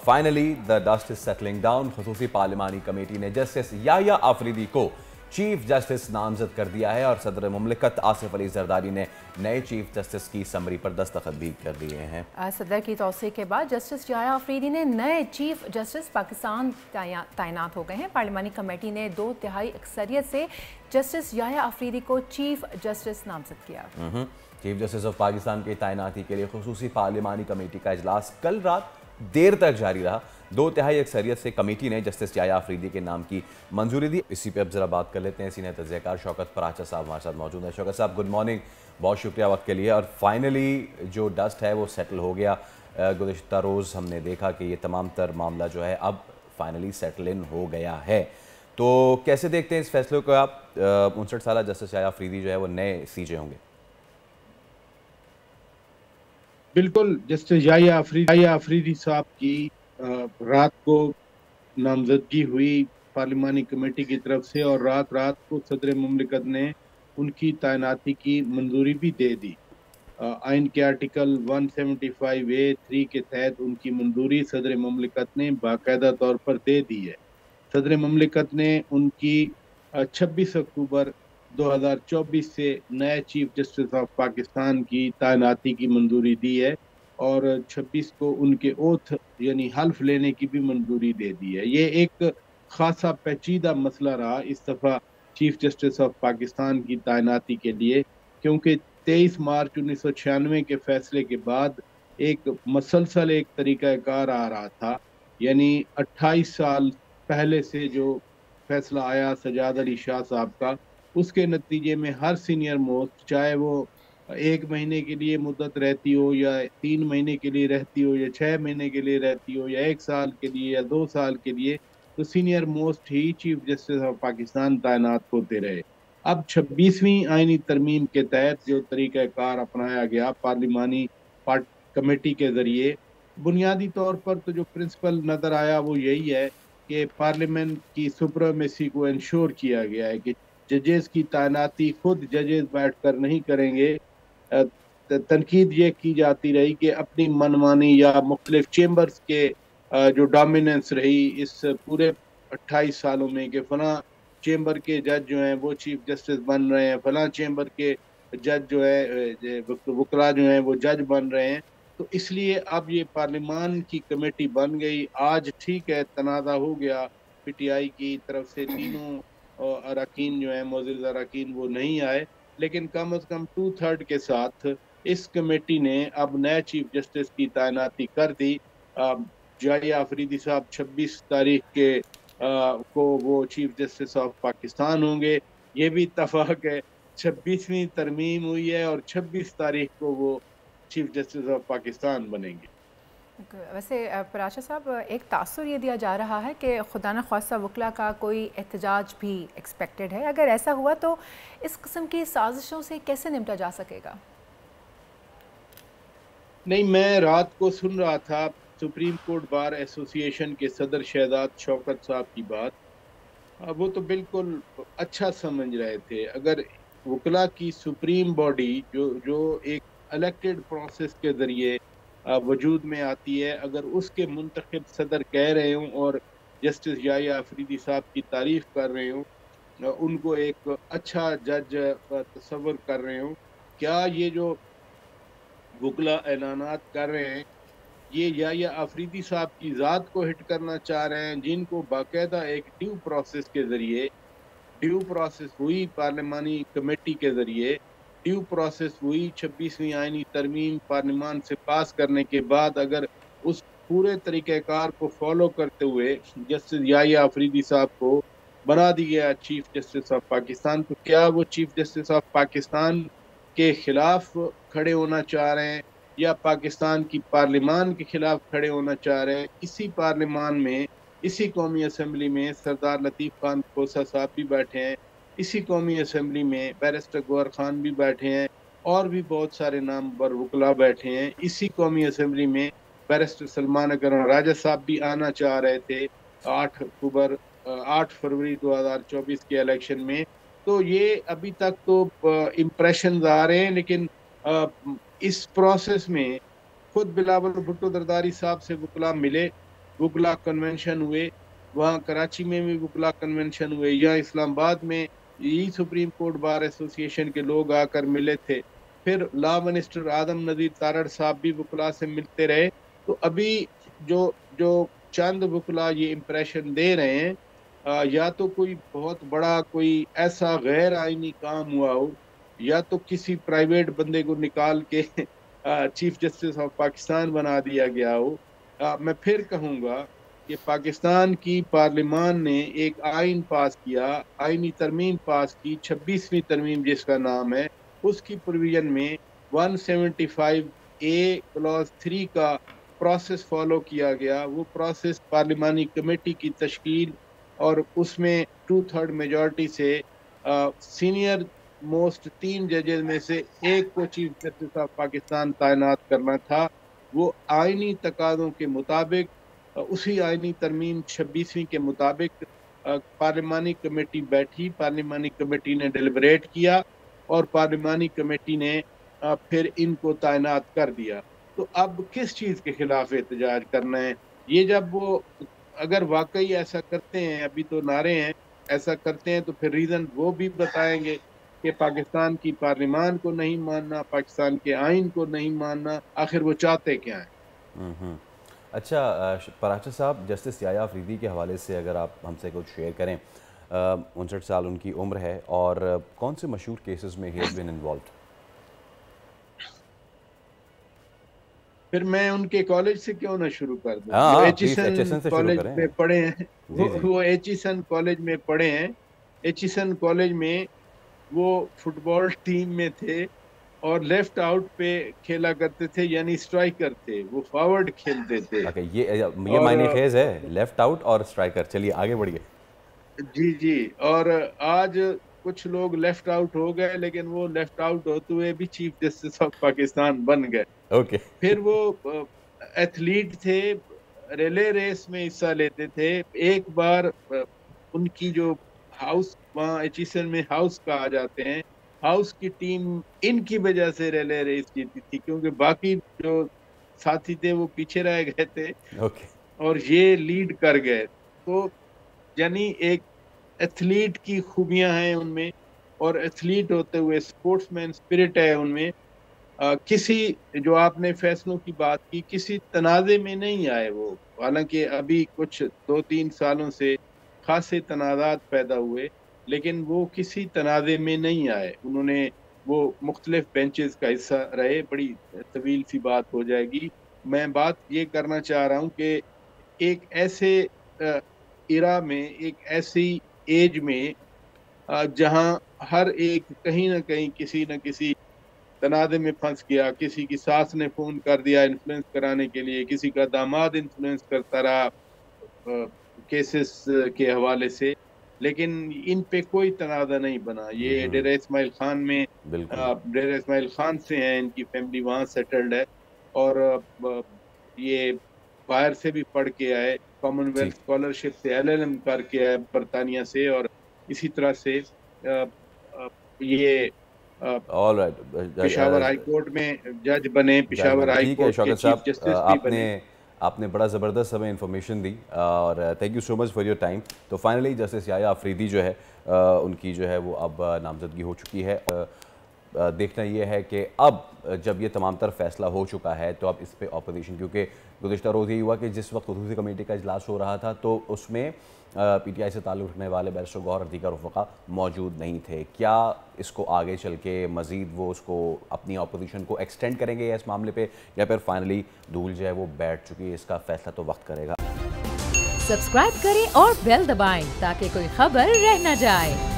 Finally the dust is settling down. खसूसी पार्लिमानी committee ने justice Yahya Afridi को चीफ जस्टिस नामजद कर दिया है और सदर मुमलिकत आसिफ अली जरदारी ने नए चीफ जस्टिस की समरी पर दस्तखत भी कर दिए हैं। सदर की तौसीक़ के बाद जस्टिस याह्या आफरीदी ने नए चीफ जस्टिस पाकिस्तान तैनात हो गए हैं। पार्लिमानी कमेटी ने 2/3 अक्सरियत से जस्टिस याह्या आफरीदी को चीफ जस्टिस नामजद किया। चीफ जस्टिस ऑफ पाकिस्तान की तैनाती के लिए खसूसी पार्लिमानी कमेटी का इजलास कल रात देर तक जारी रहा। 2/3 अक्सरियत से कमेटी ने जस्टिस याह्या आफरीदी के नाम की मंजूरी दी। इसी पे अब जरा बात कर लेते हैं। सीनियर तजज़ियाकार शौकत पराचा साहब हमारे साथ मौजूद हैं। शौकत साहब, गुड मॉर्निंग, बहुत शुक्रिया वक्त के लिए। और फाइनली जो डस्ट है वो सेटल हो गया। गुज़िश्ता रोज़ हमने देखा कि ये तमाम तर मामला जो है अब फाइनली सेटल इन हो गया है। तो कैसे देखते हैं इस फैसले को आप? 59 साल जस्टिस याह्या आफरीदी जो है वो नए सीजे होंगे। बिल्कुल, जस्टिस याह्या आफरीदी साहब की रात को नामजदगी हुई पार्लिमानी कमेटी की तरफ से और रात को सदर मुमलिकत ने उनकी तैनाती की मंजूरी भी दे दी। आइन के आर्टिकल 175A(3) के तहत उनकी मंजूरी सदर मुमलिकत ने बाकायदा तौर पर दे दी है। सदर मुमलिकत ने उनकी 26 अक्टूबर 2024 से नए चीफ जस्टिस ऑफ पाकिस्तान की तैनाती की मंजूरी दी है और 26 को उनके ओथ यानी हल्फ लेने की भी मंजूरी दे दी है। ये एक खासा पेचीदा मसला रहा इस दफ़ा चीफ जस्टिस ऑफ पाकिस्तान की तैनाती के लिए, क्योंकि 23 मार्च 1996 के फैसले के बाद एक मसलसल एक तरीक़ाकार आ रहा था। यानी 28 साल पहले से जो फैसला आया सजाद अली शाह साहब का, उसके नतीजे में हर सीनियर मोस्ट, चाहे वो 1 महीने के लिए मुद्दत रहती हो या 3 महीने के लिए रहती हो या 6 महीने के लिए रहती हो या 1 साल के लिए या 2 साल के लिए, तो senior most he chief justice of Pakistan तैनात होते रहे। अब 26वीं आइनी तरमीम के तहत जो तरीक़ाकार अपनाया गया पार्लिमानी कमेटी के ज़रिए, बुनियादी तौर पर तो जो प्रिंसिपल नज़र आया वो यही है कि पार्लियामेंट की सुप्रीमेसी को इंश्योर किया गया है कि जजेस की तैनाती खुद जजेस बैठकर नहीं करेंगे। तनकीद ये की जाती रही कि अपनी मनमानी या मुख्तलिफ चेम्बर्स के जो डोमिनेंस रही इस पूरे 28 सालों में कि फलां चेम्बर के जज जो हैं वो चीफ जस्टिस बन रहे हैं, फलां चेम्बर के जज जो है वकला जो हैं वो जज बन रहे हैं। तो इसलिए अब ये पार्लिमान की कमेटी बन गई। आज ठीक है, तनाज़ा हो गया, PTI की तरफ से तीनों अरकान जो है मौजूदा अरकान वो नहीं आए, लेकिन कम अज़ कम 2/3 के साथ इस कमेटी ने अब नए चीफ जस्टिस की तैनाती कर दी। याह्या आफरीदी साहब 26 तारीख के को वो चीफ जस्टिस ऑफ पाकिस्तान होंगे। ये भी इत्तफाक है, 26वीं तरमीम हुई है और 26 तारीख को वो चीफ जस्टिस ऑफ पाकिस्तान बनेंगे। वैसे पराचा साहब, एक तासुर ये दिया जा रहा है कि खुदा न ख्वास्ता वकला का कोई एहतजाज भी एक्सपेक्टेड है। अगर ऐसा हुआ तो इस किस्म की साजिशों से कैसे निपटा जा सकेगा? नहीं, मैं रात को सुन रहा था सुप्रीम कोर्ट बार एसोसिएशन के सदर शहजाद शौकत साहब की बात। वो तो बिल्कुल अच्छा समझ रहे थे। अगर वकला की सुप्रीम बॉडी जो एक इलेक्टेड प्रोसेस के ज़रिए वजूद में आती है, अगर उसके मुंतखब सदर कह रहे हों और जस्टिस याह्या आफरीदी साहब की तारीफ़ कर रहे हों, उनको एक अच्छा जज तस्वर कर रहे हों, क्या ये जो वकला ऐलानात कर रहे हैं ये याह्या आफरीदी साहब की ज़ात को हिट करना चाह रहे हैं, जिनको बाकायदा एक ड्यू प्रोसेस के ज़रिए ड्यू प्रोसेस हुई पार्लिमानी कमेटी के ज़रिए ड्यू प्रोसेस हुई 26वीं आइनी तरमीम पार्लिमान से पास करने के बाद, अगर उस पूरे तरीक़ेकार को फॉलो करते हुए जस्टिस याह्या आफरीदी साहब को बना दिया गया चीफ जस्टिस ऑफ पाकिस्तान, तो क्या वो चीफ जस्टिस ऑफ पाकिस्तान के खिलाफ खड़े होना चाह रहे हैं या पाकिस्तान की पार्लिमान के खिलाफ खड़े होना चाह रहे हैं? इसी पार्लिमान में, इसी कौमी असम्बली में सरदार लतीफ़ खान खोसा साहब भी बैठे हैं, इसी कौमी असम्बली में बैरिस्टर गौहर खान भी बैठे हैं और भी बहुत सारे नामवर वकला बैठे हैं। इसी कौमी असम्बली में बैरिस्टर सलमान अकरम राजा साहब भी आना चाह रहे थे 8 फरवरी 2024 के इलेक्शन में। तो ये अभी तक तो इम्प्रेशन आ रहे हैं, लेकिन इस प्रोसेस में खुद बिलावल भुट्टो दरदारी साहब से वकला मिले वकला कन्वेंशन हुए, वहाँ कराची में भी वकला कन्वेंशन हुए, या इस्लामाबाद में यही सुप्रीम कोर्ट बार एसोसिएशन के लोग आकर मिले थे, फिर लॉ मिनिस्टर आदम नदीर तारड़ साहब भी वकला से मिलते रहे। तो अभी जो जो चंद वकला ये इम्प्रेशन दे रहे हैं, या तो कोई बहुत बड़ा कोई ऐसा गैर आइनी काम हुआ हो, या तो किसी प्राइवेट बंदे को निकाल के चीफ जस्टिस ऑफ पाकिस्तान बना दिया गया हो। मैं फिर कहूँगा कि पाकिस्तान की पार्लियामान ने एक आइन पास किया, आइनी तरमीम पास की, 26वीं तरमीम जिसका नाम है, उसकी प्रोविजन में 175A क्लॉज 3 का प्रोसेस फॉलो किया गया। वो प्रोसेस पार्लिमानी कमेटी की तश्कील और उसमें 2/3 मेजॉरिटी से सीनियर मोस्ट 3 जजेस में से एक को चीफ जस्टिस ऑफ पाकिस्तान तैनात करना था। वो आइनी तकाज़ों के मुताबिक, उसी आइनी तरमीम 26वीं के मुताबिक पार्लिमानी कमेटी बैठी, पार्लिमानी कमेटी ने डिलिबरेट किया और पार्लिमानी कमेटी ने फिर इनको तैनात कर दिया। तो अब किस चीज़ के खिलाफ एहतजाज करना है? ये जब वो अगर वाकई ऐसा करते हैं, अभी तो नारे हैं, ऐसा करते हैं तो फिर रीज़न वो भी बताएंगे कि पाकिस्तान की पार्लियामान को नहीं मानना, पाकिस्तान के आइन को नहीं मानना, आखिर वो चाहते क्या हैं। अच्छा पराचा साहब, जस्टिस याया अफरीदी के हवाले से अगर आप हमसे कुछ शेयर करें, 59 साल उनकी उम्र है और कौन से मशहूर केसेस में ही हैज़ बीन इन्वॉल्व्ड? फिर मैं उनके कॉलेज से क्यों ना शुरू कर दूं। वो एचिसन कॉलेज में पढ़े हैं, वो एचिसन कॉलेज में पढ़े हैं। एचिसन कॉलेज में वो फुटबॉल टीम में थे और लेफ्ट आउट पे खेला करते थे, यानी स्ट्राइकर थे, वो फॉरवर्ड खेलते थे। ये मायने खेज है, लेफ्ट आउट और स्ट्राइकर। चलिए आगे बढ़िए। जी। और आज कुछ लोग लेफ्ट आउट हो गए, लेकिन वो लेफ्ट आउट होते हुए भी चीफ जस्टिस ऑफ पाकिस्तान बन गए। ओके। फिर वो एथलीट थे, रिले रेस में हिस्सा लेते थे। एक बार उनकी जो हाउस, वहाँ एचिसन में हाउस कहा जाते हैं, हाउस की टीम इनकी वजह से रिले रेस जीती थी, क्योंकि बाकी जो साथी थे वो पीछे रह गए थे। ओके। और ये लीड कर गए। तो यानी एक एथलीट की खूबियां हैं उनमें, और एथलीट होते हुए स्पोर्ट्समैन स्पिरिट है उनमें। किसी, जो आपने फैसलों की बात की, किसी तनाज़े में नहीं आए वो। हालांकि अभी कुछ 2-3 सालों से खासे तनाज़ात पैदा हुए, लेकिन वो किसी तनाज़े में नहीं आए। उन्होंने वो मुख्तलिफ बेंचेस का हिस्सा रहे। बड़ी तवील सी बात हो जाएगी। मैं बात ये करना चाह रहा हूँ कि एक ऐसे इरा में, एक ऐसी एज में जहाँ हर एक कहीं ना कहीं किसी न किसी तनाज़े में फंस गया, किसी की सास ने फ़ोन कर दिया इन्फ्लुएंस कराने के लिए, किसी का दामाद इन्फ्लुएंस करता रहा केसेस के हवाले से, लेकिन इन पे कोई तनाज़ा नहीं बना। ये डेरा इस्माइल खान में, डेरा इस्माइल खान से हैं, इनकी फैमिली वहाँ सेटल्ड है, और ये बाहर से भी पढ़ के आए, कॉमनवेल्थ स्कॉलरशिप से LLM करके आए बरतानिया से, और इसी तरह से ये पेशावर हाई कोर्ट में जज बने, पेशावर हाई कोर्ट के चीफ जस्टिस भी बने। आपने बड़ा ज़बरदस्त हमें इन्फॉर्मेशन दी और thank you so much for your time. तो फाइनली जस्टिस याया अफरीदी जो है उनकी जो है वो अब नामजदगी हो चुकी है। देखना ये है कि अब जब ये तमाम तर फैसला हो चुका है तो अब इस पर अपोजिशन, क्योंकि गुज़िश्ता रोज़ यही हुआ कि जिस वक्त खसूसी कमेटी का इजलास हो रहा था तो उसमें PTI से ताल्लुक़ रखने वाले बैरिस्टर गौहर और दीगर रफ़क़ा मौजूद नहीं थे। क्या इसको आगे चल के मज़ीद वो उसको अपनी अपोजिशन को एक्सटेंड करेंगे इस मामले पे, या फिर फाइनली धूल जो है वो बैठ चुकी है? इसका फैसला तो वक्त करेगा। सब्सक्राइब करें और बेल दबाएं ताकि कोई खबर रह न जाए।